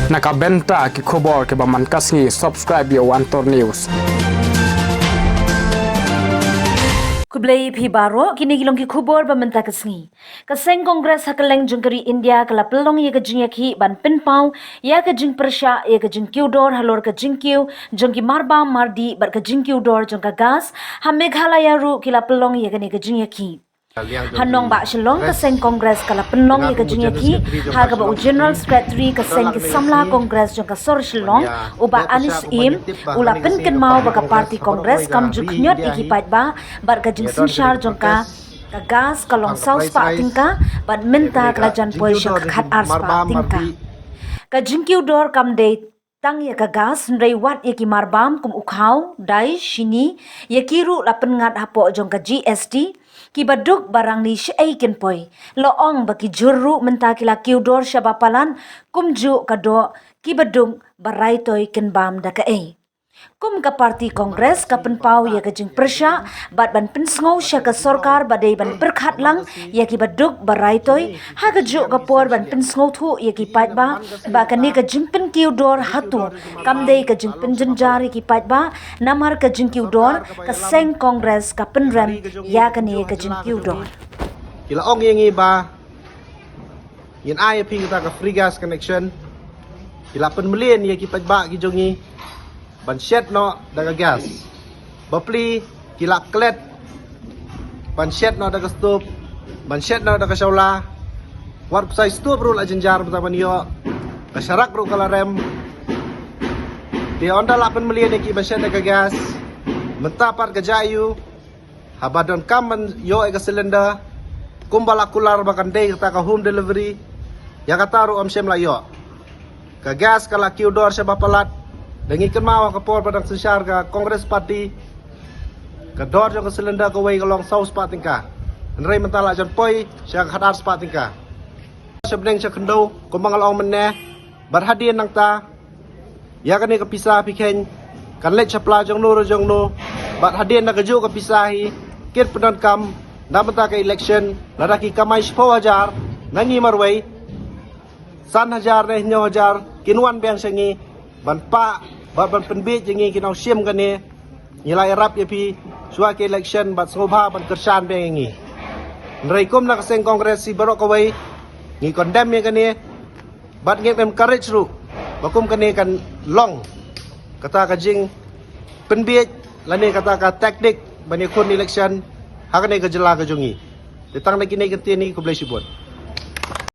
Nakabenta ki khobor ke baman kasngi subscribe yo Antor News. Kublai phi baro kini gilong ki khubor ba menta kasngi kaseng kongres hakaleng jungkari India kala pelong ye ka jingya ki ban pinpau ya ka jing persha ya ka jing kiudor halor ka jing kiu jongki marba mardi bar ka jing kiudor jong ka gas ha meghalaya ru kila pelong ye ka ne ka jingya ki Hanong ba shilong kaseng kongres kala penlong ye ka jingya ki ha ka ba u general secretary kaseng ki samla kongres jong ka sor shilong uba anis im ula pen mau ba ka party kongres kam juk nyot iki pat ba bar ka jing sinshar jong ka gas kalong south pa tingka ban menta kala jan poi shak khat ars pa tingka ka jing kiudor kam de tang ya ka gas nrei wat ye ki marbam kum ukhau dai shini ye kiru la pengat hapo jong ka GST ki baduk barang ni shei ken poi loong baki jurru menta kila kiudor shabapalan kumju kado ki badung barai toy ken bam da ka kum ka parti kongres ka penpau ya ka jing persha bat ban pensngau sha ka sarkar badai ban berkhat lang ya ki baduk barai toy ha ka ju ka por ban pensngau thu ya ki pat ba ka ni ka jing pen kiudor hatu kam dei ka jing pen janjar ki pat ba namar ka jing kiudor ka seng kongres ka penram ya ka ni ka jing kiudor kila ong yengi ba yin ai ping ta ka free gas connection kila pen million ye ki pat ba ki jongi ban shed no daga gas bapli kila klet ban shed no daga stove ban shed no daga shaula war sai stove rul ajenjar betaban yo kasyarak ru kala rem dia onda 8 million ki ban shed daga gas mentapar ke jayu habadon kaman yo ega cylinder kumbala kular bakan day kata ka home delivery ya kata ru om sem la yo ka gas kala kiudor sa bapalat dengi kemawa ka por padang sensar ka kongres parti ka dor jong ka cylinder ka way ka long south parting ka nrei mentala jan poi sya ka hadar parting ka sebneng sa kendo kumbang along meneh berhadian nang ta ya kani ka pisah pikhen kan let chapla jong no berhadian na ka ju ka pisahi kit pedon kam namenta ka election ladaki kamai 10,000 nangi marway san hajar ne nyo hajar kinwan beng sengi ban pa ban penbit jengi kinau sim kane nilai rap ye pi suai ke election bat sobha ban kersan bengi nrei kum na kaseng kongres si barok kawai ngi condemn ye kane bat ngi em courage ru bakum kane kan long kata ka jing penbit lani kata ka taktik bani kun election hakane ka jela ka jongi tetang na kini kenti ni ko blai sibot